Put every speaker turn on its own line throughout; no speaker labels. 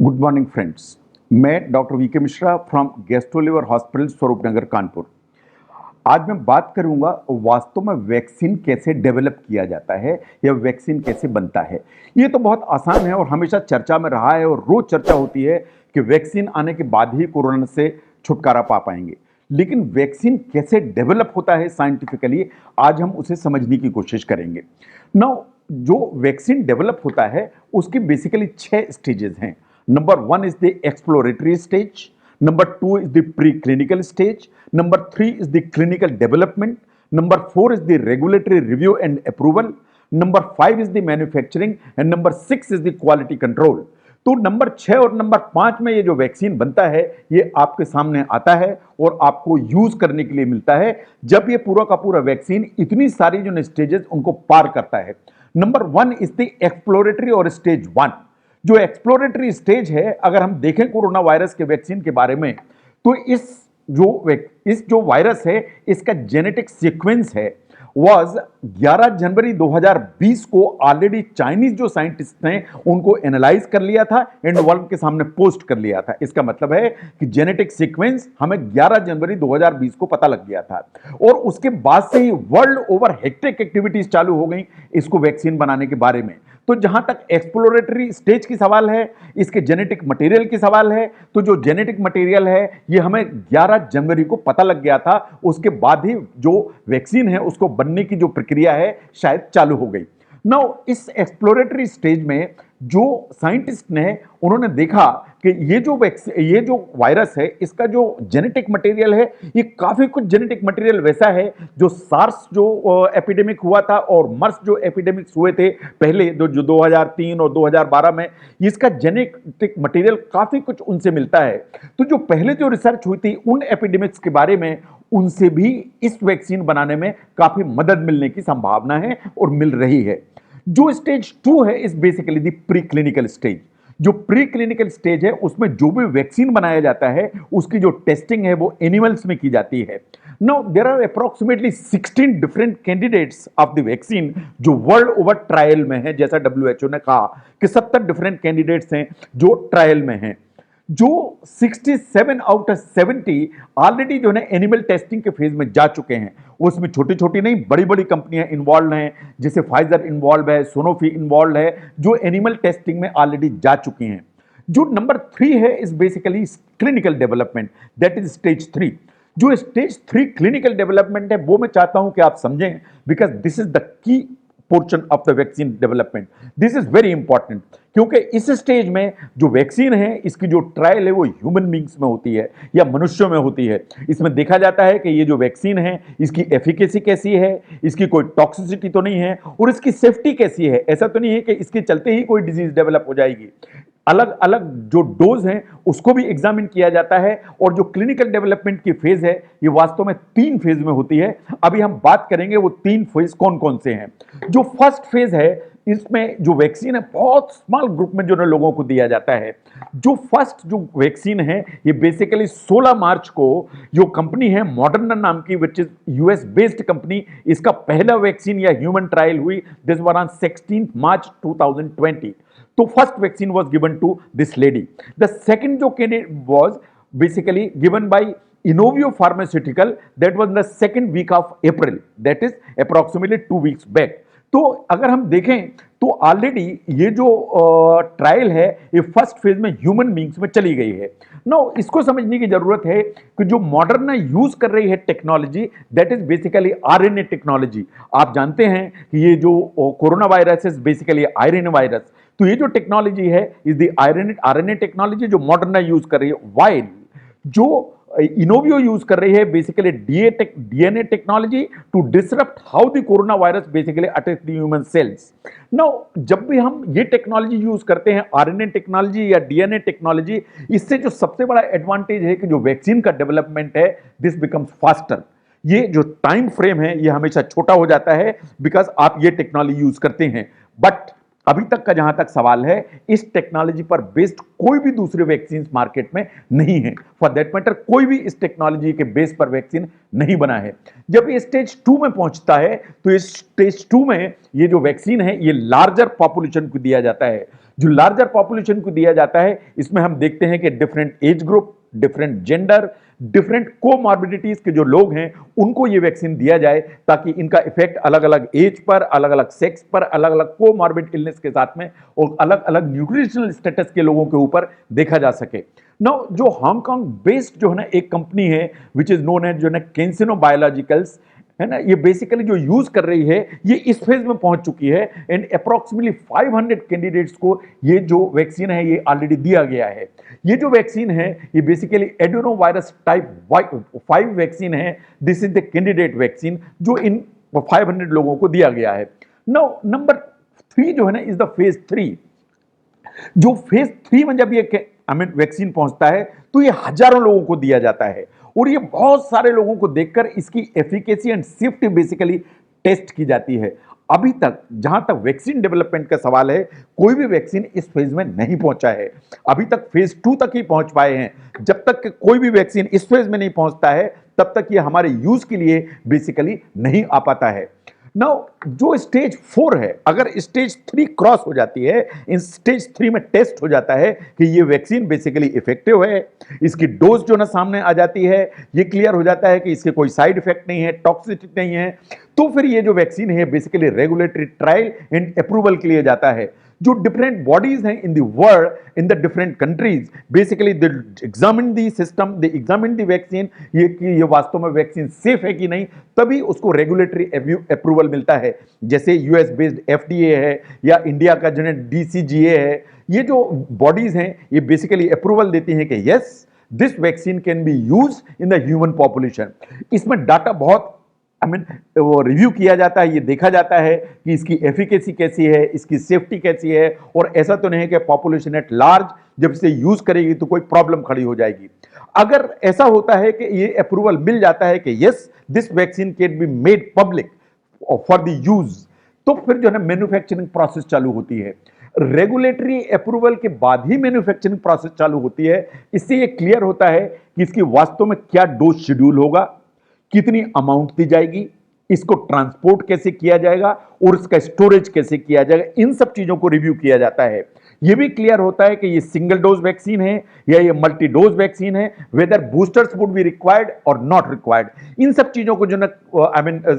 Good morning friends. मैं doctor VK Mishra from gastroliver hospital Swaroop Nagar Kanpur. आज मैं बात करूंगा वास्तव में वैक्सीन कैसे डेवलप किया जाता है या वैक्सीन कैसे बनता है। ये तो बहुत आसान है और हमेशा चर्चा में रहा है और रोज चर्चा होती है कि वैक्सीन आने के बाद ही कोरोना से छुटकारा पा पाएंगे, लेकिन वैक्सीन कैसे डेवलप होता है साइंटिफिकली, आज हम उसे समझने की कोशिश करेंगे। नाउ जो वैक्सीन डेवलप होता है उसकी बेसिकली 6 स्टेजेस हैं। Number 1 is the exploratory stage. Number 2 is the preclinical stage. Number 3 is the clinical development. Number 4 is the regulatory review and approval. Number 5 is the manufacturing and number 6 is the quality control. तो number 6 और number 5 में ये जो vaccine बनता है ये आपके सामने आता है और आपको यूज करने के लिए मिलता है जब ये पूरा का पूरा वैक्सीन इतनी सारी जो स्टेजेस उनको पार करता है। नंबर 1 इज द एक्सप्लोरेटरी और स्टेज 1। जो एक्सप्लोरेटरी स्टेज है, अगर हम देखें कोरोना वायरस के वैक्सीन के बारे में, तो इस जो वायरस है इसका जेनेटिक सीक्वेंस है वाज 11 जनवरी 2020 को ऑलरेडी चाइनीज जो साइंटिस्ट हैं उनको एनालाइज कर लिया था एंड वर्ल्ड के सामने पोस्ट कर लिया था। इसका मतलब है कि जेनेटिक सीक्वेंस हमें 11 जनवरी 2020 को पता लग गया था और उसके बाद से ही वर्ल्ड ओवर हेक्टिक एक्टिविटीज चालू हो गई इसको वैक्सीन बनाने के बारे में। तो जहां तक एक्सप्लोरेटरी स्टेज की सवाल है, इसके जेनेटिक मटेरियल की सवाल है, तो जो जेनेटिक मटेरियल है ये हमें 11 जनवरी को पता लग गया था। उसके बाद ही जो वैक्सीन है उसको बनने की जो प्रक्रिया है शायद चालू हो गई। नाउ इस एक्सप्लोरेटरी स्टेज में जो साइंटिस्ट ने उन्होंने देखा कि ये जो वायरस है इसका जो जेनेटिक मटेरियल है ये काफी कुछ जेनेटिक मटेरियल वैसा है जो सार्स जो एपिडेमिक हुआ था और मर्स जो एपिडेमिक्स हुए थे पहले जो 2003 और 2012 में, इसका जेनेटिक मटेरियल काफी कुछ उनसे मिलता है। तो जो पहले जो रिसर्च हुई थी उन एपिडेमिक्स के बारे में, उनसे भी इस वैक्सीन बनाने में काफी मदद मिलने की संभावना है और मिल रही है। जो स्टेज 2 है इस basically the pre clinical stage. जो प्री क्लिनिकल स्टेज है उसमें जो भी वैक्सीन बनाया जाता है उसकी जो टेस्टिंग है वो एनिमल्स में की जाती है। Now there are approximately 16 different candidates of the vaccine जो वर्ल्ड ओवर ट्रायल में है। जैसा WHO ने कहा कि 70 डिफरेंट कैंडिडेट्स हैं जो ट्रायल में हैं। जो 67 आउट ऑफ 70 ऑलरेडी जो है एनिमल टेस्टिंग के फेज में जा चुके हैं। उसमें छोटी छोटी नहीं बड़ी बड़ी कंपनियां इन्वॉल्व हैं, जैसे फाइजर इन्वॉल्व है, सोनोफी इन्वॉल्व है, जो एनिमल टेस्टिंग में ऑलरेडी जा चुकी हैं। जो नंबर 3 है is basically clinical development, that is stage 3। जो स्टेज 3 क्लिनिकल डेवलपमेंट है वो मैं चाहता हूं कि आप समझें, because this is the key portion of the vaccine development. This is very important क्योंकि इस स्टेज में जो वैक्सीन है इसकी जो ट्रायल है वो ह्यूमन बींग्स में होती है या मनुष्यों में होती है। इसमें देखा जाता है कि ये जो वैक्सीन है इसकी एफिकेसी कैसी है, इसकी कोई टॉक्सिसिटी तो नहीं है और इसकी सेफ्टी कैसी है। ऐसा तो नहीं है कि इसके चलते ही कोई डिजीज डेवलप हो जाएगी। अलग अलग जो डोज हैं उसको भी एग्जामिन किया जाता है और जो क्लिनिकल डेवलपमेंट की फेज है ये वास्तव में 3 फेज में होती है। अभी हम बात करेंगे वो 3 फेज कौन कौन से हैं। जो फर्स्ट फेज है इसमें जो वैक्सीन है बहुत स्मॉल ग्रुप में जो लोगों को दिया जाता है। जो फर्स्ट जो वैक्सीन है ये बेसिकली 16 मार्च को जो कंपनी है मॉडर्ना नाम की, which is US based company, इसका पहला वैक्सीन या ह्यूमन ट्रायल हुई दिस वर ऑन 16 मार्च 2020। तो first vaccine was given to this lady. The second जो candidate was basically given by Inovio pharmaceutical, that was the second week of April, that is approximately 2 weeks back. तो अगर हम देखें तो already ये जो trial है ये फर्स्ट फेज में ह्यूमन बींग्स में चली गई है। नो इसको समझने की जरूरत है कि जो मॉडर्ना यूज कर रही है technology that is basically RNA technology. आप जानते हैं कि ये जो corona virus is basically RNA virus, तो ये जो टेक्नोलॉजी है इज द आरएनए टेक्नोलॉजी जो मॉडर्ना यूज कर रही है, वाइल जो इनोवियो यूज कर रही है basically DNA technology to disrupt how the corona virus basically attack the human cells. Now जब भी हम ये टेक्नोलॉजी यूज करते हैं आरएनए टेक्नोलॉजी या डीएनए टेक्नोलॉजी, इससे जो सबसे बड़ा एडवांटेज है कि जो वैक्सीन का डेवलपमेंट है दिस बिकम्स फास्टर। ये जो टाइम फ्रेम है ये हमेशा छोटा हो जाता है बिकॉज आप ये टेक्नोलॉजी यूज करते हैं। बट अभी तक का जहां तक सवाल है इस टेक्नोलॉजी पर बेस्ड कोई भी दूसरे वैक्सीन मार्केट में नहीं है। फॉर दैट मैटर कोई भी इस टेक्नोलॉजी के बेस पर वैक्सीन नहीं बना है। जब ये स्टेज 2 में पहुंचता है तो इस स्टेज 2 में ये जो वैक्सीन है ये लार्जर पॉपुलेशन को दिया जाता है। जो लार्जर पॉपुलेशन को दिया जाता है, इसमें हम देखते हैं कि different age group, different gender, different comorbidities के जो लोग हैं उनको ये वैक्सीन दिया जाए, ताकि इनका इफेक्ट अलग अलग एज पर, अलग अलग सेक्स पर, अलग अलग कोमॉर्बिड इलनेस के साथ में और अलग अलग न्यूट्रिशनल स्टेटस के लोगों के ऊपर देखा जा सके। नाउ जो हांगकांग बेस्ड जो है ना एक कंपनी है विच इज नोन एज जो है ना कैंसिनो बायोलॉजिकल्स है ना, ये बेसिकली जो यूज कर रही है ये इस फेज में पहुंच चुकी है एंड अप्रोक्सीमेटली 500 कैंडिडेट्स को ये जो वैक्सीन है ये ऑलरेडी दिया गया है। ये जो वैक्सीन है ये basically adeno virus type 5 vaccine है। This is the candidate vaccine जो इन 500 लोगों को दिया गया है। नाउ नंबर 3 जो है ना इज द फेज 3। जो फेज 3 में जब ये वैक्सीन पहुंचता है तो ये हजारों लोगों को दिया जाता है और ये बहुत सारे लोगों को देखकर इसकी efficacy and safety basically test की जाती है। अभी तक जहां तक वैक्सीन डेवलपमेंट का सवाल है, कोई भी वैक्सीन इस फेज में नहीं पहुंचा है। अभी तक फेज 2 तक ही पहुंच पाए हैं। जब तक कोई भी वैक्सीन इस फेज में नहीं पहुंचता है तब तक ये हमारे यूज के लिए बेसिकली नहीं आ पाता है। नाउ जो स्टेज 4 है, अगर स्टेज 3 क्रॉस हो जाती है, इन स्टेज 3 में टेस्ट हो जाता है कि ये वैक्सीन बेसिकली इफेक्टिव है, इसकी डोज जो ना सामने आ जाती है, ये क्लियर हो जाता है कि इसके कोई साइड इफेक्ट नहीं है, टॉक्सिसिटी नहीं है, तो फिर ये जो वैक्सीन है basically regulatory trial and approval के लिए जाता है। जो डिफरेंट बॉडीज हैं in the world, in the different countries, basically they examine the system, they examine the vaccine, ये कि ये वास्तव में वैक्सीन सेफ है कि नहीं, तभी उसको रेगुलेटरी अप्रूवल मिलता है। जैसे यूएस बेस्ड एफडीए है या इंडिया का जो डीसीजीए है, ये जो बॉडीज हैं ये बेसिकली अप्रूवल देती हैं कि yes this vaccine can be use in the human population. इसमें डाटा बहुत वो रिव्यू किया जाता है, ये देखा जाता है कि इसकी एफिकेसी कैसी है, इसकी सेफ्टी कैसी है, और ऐसा तो नहीं है कि पॉपुलेशन एट लार्ज जब इसे यूज करेगी तो कोई प्रॉब्लम खड़ी हो जाएगी। अगर ऐसा होता है कि ये अप्रूवल मिल जाता है कि yes this vaccine can be made public for the use, तो फिर जो है ना मैन्युफैक्चरिंग प्रोसेस चालू होती है। रेगुलेटरी अप्रूवल के बाद ही मैन्युफैक्चरिंग प्रोसेस चालू होती है। इससे ये क्लियर होता है कि इसकी वास्तव में क्या डोज शेड्यूल होगा, कितनी अमाउंट दी जाएगी, इसको ट्रांसपोर्ट कैसे किया जाएगा और इसका स्टोरेज कैसे किया जाएगा, इन सब चीजों को रिव्यू किया जाता है। यह भी क्लियर होता है कि ये सिंगल डोज वैक्सीन है या ये मल्टी डोज वैक्सीन है, whether boosters would be required और नॉट रिक्वायर्ड। इन सब चीजों को जो ना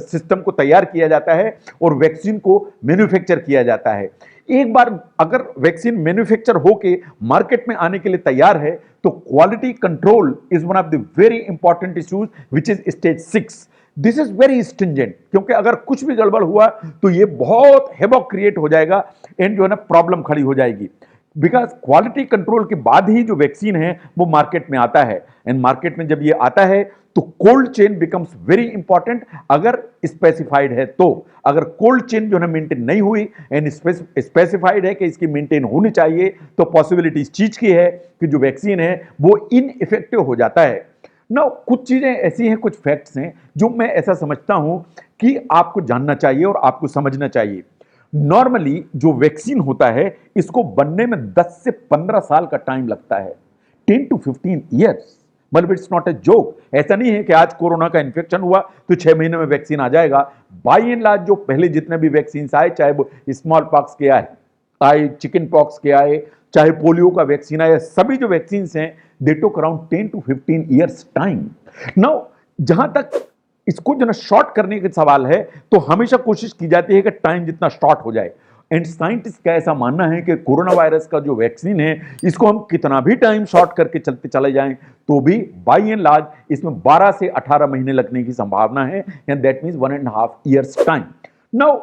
सिस्टम को तैयार किया जाता है और वैक्सीन को मैन्युफैक्चर किया जाता है। एक बार अगर वैक्सीन मैन्युफैक्चर होके मार्केट में आने के लिए तैयार है तो quality control is one of the very important issues which is stage 6। This is very stringent, क्योंकि अगर कुछ भी गड़बड़ हुआ तो ये बहुत हेवॉक क्रिएट हो जाएगा एंड जो है ना प्रॉब्लम खड़ी हो जाएगी। बिकॉज क्वालिटी कंट्रोल के बाद ही जो वैक्सीन है वो मार्केट में आता है, एंड मार्केट में जब ये आता है तो cold chain becomes very important. अगर स्पेसिफाइड है तो, अगर कोल्ड चेन जो है मेंटेन नहीं हुई एंड स्पेसिफाइड है कि इसकी मेंटेन होनी चाहिए, तो पॉसिबिलिटी इस चीज की है कि जो वैक्सीन है वो इनइफेक्टिव हो जाता है। ना कुछ चीजें ऐसी हैं, कुछ फैक्ट्स हैं जो मैं ऐसा समझता हूं कि आपको जानना चाहिए और आपको समझना चाहिए। नॉर्मली जो वैक्सीन होता है इसको बनने में 10 से 15 साल का टाइम लगता है, 10 to 15 ईयर्स। मतलब इट्स नॉट ए जोक। ऐसा नहीं है कि आज कोरोना का इन्फेक्शन हुआ तो 6 महीने में वैक्सीन आ जाएगा। बाई एंड लार्ज जो पहले जितने भी वैक्सीन आए, चाहे वो स्मॉल पॉक्स के आए, चिकन पॉक्स के आए, चाहे पोलियो का वैक्सीन आया, सभी जो वैक्सीन हैं they took around 10 to 15 years time. Now जहां तक इसको जो ना शॉर्ट करने का सवाल है तो हमेशा कोशिश की जाती है कि टाइम जितना शॉर्ट हो जाए। एंड साइंटिस्ट का ऐसा मानना है कि कोरोना वायरस का जो वैक्सीन है इसको हम कितना भी टाइम शॉर्ट करके चलते चले जाएं तो भी बाई एंड लार्ज इसमें 12 से 18 महीने लगने की संभावना है, and that means 1.5 years time. Now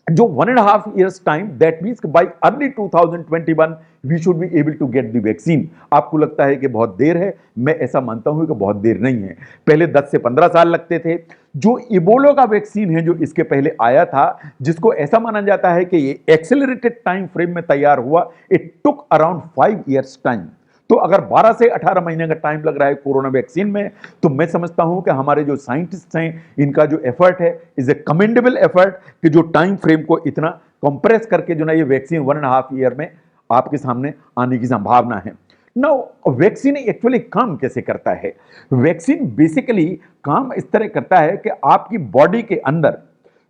जो 1.5 years time, that means by early 2021 we should be able to get the vaccine. आपको लगता है कि बहुत देर है, मैं ऐसा मानता हूं कि बहुत देर नहीं है। पहले 10 से 15 साल लगते थे। जो इबोला का वैक्सीन है जो इसके पहले आया था, जिसको ऐसा माना जाता है कि ये एक्सेलरेटेड टाइम फ्रेम में तैयार हुआ, it took around 5 years time. तो अगर 12 से 18 महीने का टाइम लग रहा है कोरोना वैक्सीन में, तो मैं समझता हूं कि हमारे जो साइंटिस्ट हैं इनका जो एफर्ट है इज ए कमेंडेबल एफर्ट कि जो टाइम फ्रेम को इतना कंप्रेस करके जो ना ये वैक्सीन 1.5 ईयर में आपके सामने आने की संभावना है। नाउ वैक्सीन एक्चुअली काम कैसे करता है? वैक्सीन बेसिकली काम इस तरह करता है कि आपकी बॉडी के अंदर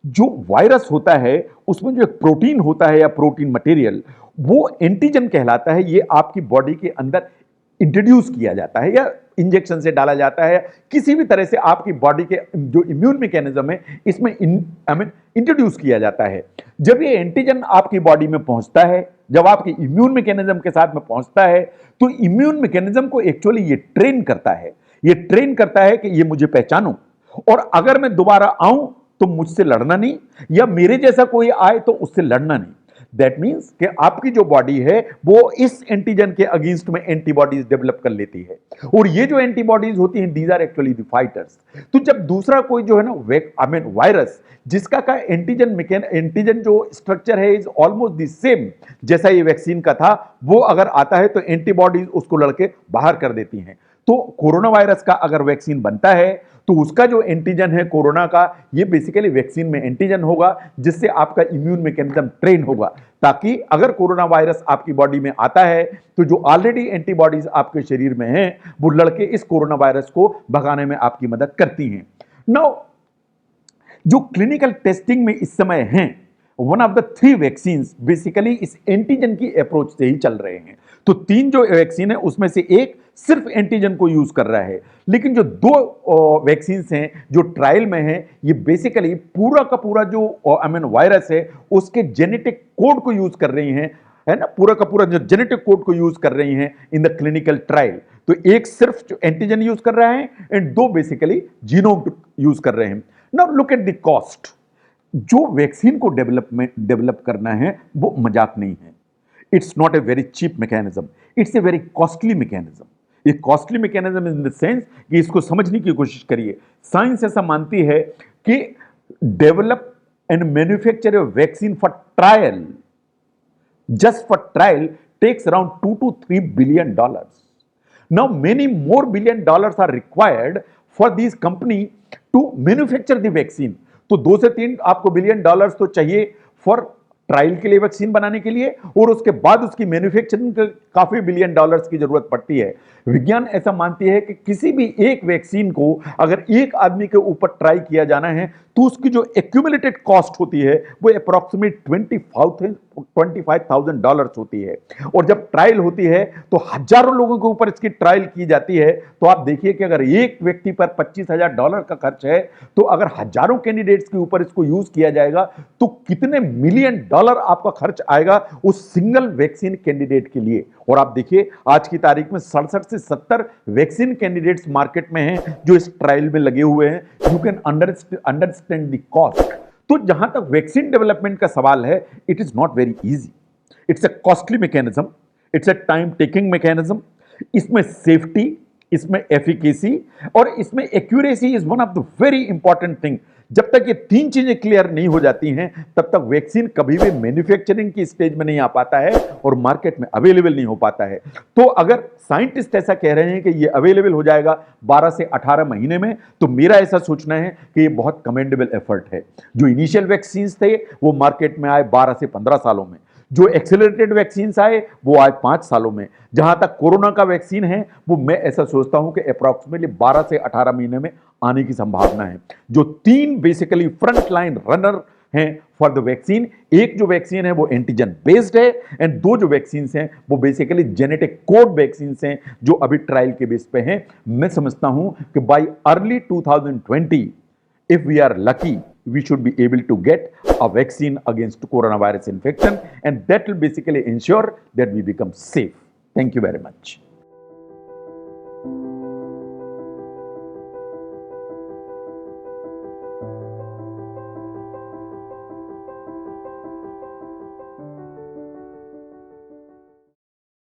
जो वायरस होता है उसमें जो एक प्रोटीन होता है या प्रोटीन मटेरियल, वो एंटीजन कहलाता है। ये आपकी बॉडी के अंदर इंट्रोड्यूस किया जाता है या इंजेक्शन से डाला जाता है, किसी भी तरह से आपकी बॉडी के जो इम्यून मैकेनिज्म है इसमें इंट्रोड्यूस किया जाता है। जब ये एंटीजन आपकी बॉडी में पहुंचता है, जब आपके इम्यून मैकेनिज्म के साथ में पहुंचता है, तो इम्यून मैकेनिज्म को एक्चुअली ये ट्रेन करता है। ये ट्रेन करता है कि ये मुझे पहचानो, और अगर मैं दोबारा आऊं तो मुझसे लड़ना नहीं, या मेरे जैसा कोई आए तो उससे लड़ना नहीं। दैट मीन्स कि आपकी जो बॉडी है वो इस एंटीजन के अगेंस्ट में एंटीबॉडीज डेवलप कर लेती है, और ये जो एंटीबॉडीज होती हैं these are actually the fighters. तो जब दूसरा कोई जो है ना वायरस, जिसका का एंटीजन जो स्ट्रक्चर है इज ऑलमोस्ट द सेम जैसा ये वैक्सीन का था, वो अगर आता है तो एंटीबॉडीज उसको लड़के बाहर कर देती हैं। तो कोरोना वायरस का अगर वैक्सीन बनता है तो उसका जो एंटीजन है कोरोना का, ये बेसिकली वैक्सीन में एंटीजन होगा, जिससे आपका इम्यून मैकेनिज्म ट्रेन होगा, ताकि अगर कोरोना वायरस आपकी बॉडी में आता है तो जो ऑलरेडी एंटीबॉडीज आपके शरीर में हैं वो लड़के इस कोरोना वायरस को भगाने में आपकी मदद करती हैं। नाउ जो क्लिनिकल टेस्टिंग में इस समय हैं, one of the 3 vaccine basically इस एंटीजन की अप्रोच से ही चल रहे हैं। तो 3 जो वैक्सीन है उसमें से एक सिर्फ एंटीजन को यूज कर रहा है, लेकिन जो 2 वैक्सीन हैं जो ट्रायल में हैं, ये बेसिकली पूरा का पूरा जो वायरस है उसके जेनेटिक कोड को यूज कर रही हैं, है ना, पूरा का पूरा जो जेनेटिक कोड को यूज कर रही हैं इन द क्लिनिकल ट्रायल। तो एक सिर्फ जो एंटीजन यूज कर रहा है एंड 2 बेसिकली जीनोम यूज कर रहे हैं। Now look at the cost. जो वैक्सीन को डेवलप करना है वो मजाक नहीं है। It's not a very cheap mechanism, it's a very costly mechanism. ये costly mechanism in the sense कि इसको समझने की कोशिश करिए। साइंस ऐसा मानती है कि develop and manufacture A vaccine for trial, just for trial, takes around $2 to $3 billion. Now many more $billion are required for these company to manufacture the vaccine. तो 2 से 3 आपको $billion तो चाहिए फॉर ट्रायल के लिए, वैक्सीन बनाने के लिए, और उसके बाद उसकी मैन्युफैक्चरिंग के काफी $billion की जरूरत पड़ती है। विज्ञान ऐसा मानती है कि किसी भी एक वैक्सीन को अगर एक आदमी के ऊपर ट्राई किया जाना है तो उसकी जो एक्यूमुलेटेड कॉस्ट होती है वो अप्रॉक्सीमेट $25,000 होती है। और जब ट्रायल होती है तो हजारों लोगों के ऊपर इसकी ट्रायल की जाती है। तो आप देखिए कि अगर एक व्यक्ति पर $25,000 का खर्च है, तो अगर हजारों कैंडिडेट्स के ऊपर इसको यूज किया जाएगा तो कितने $million आपका खर्च आएगा उस सिंगल वैक्सीन कैंडिडेट के लिए। और आप देखिए आज की तारीख में 67 से 70 वैक्सीन कैंडिडेट्स मार्केट में हैं जो इस ट्रायल में लगे हुए हैं। You can understand the cost. तो जहां तक वैक्सीन डेवलपमेंट का सवाल है, it is not very easy, it's a costly mechanism, it's a time taking mechanism. इसमें सेफ्टी, इसमें एफिकेसी और इसमें accuracy is one of the very important thing. जब तक ये 3 चीजें क्लियर नहीं हो जाती हैं तब तक वैक्सीन कभी भी मैन्युफैक्चरिंग की स्टेज में नहीं आ पाता है और मार्केट में अवेलेबल नहीं हो पाता है। तो अगर साइंटिस्ट ऐसा कह रहे हैं कि ये अवेलेबल हो जाएगा 12 से 18 महीने में, तो मेरा ऐसा सोचना है कि ये बहुत कमेंडेबल एफर्ट है। जो इनिशियल वैक्सीन थे वो मार्केट में आए 12 से 15 सालों में, जो एक्सेलरेटेड वैक्सीन आए वो आए 5 सालों में। जहां तक कोरोना का वैक्सीन है वो मैं ऐसा सोचता हूं कि अप्रॉक्सीमेटली 12 से 18 महीने में आने की संभावना है। जो 3 बेसिकली फ्रंट लाइन रनर हैं फॉर द वैक्सीन, एक जो वैक्सीन है वो एंटीजन बेस्ड है एंड 2 जो वैक्सीन हैं वो बेसिकली जेनेटिक कोड वैक्सीन हैं जो अभी ट्रायल के बेस पे हैं। मैं समझता हूं कि bye early 2020 if we are lucky, we should be able to get a vaccine against coronavirus infection, and that will basically ensure that we become safe. Thank you very much.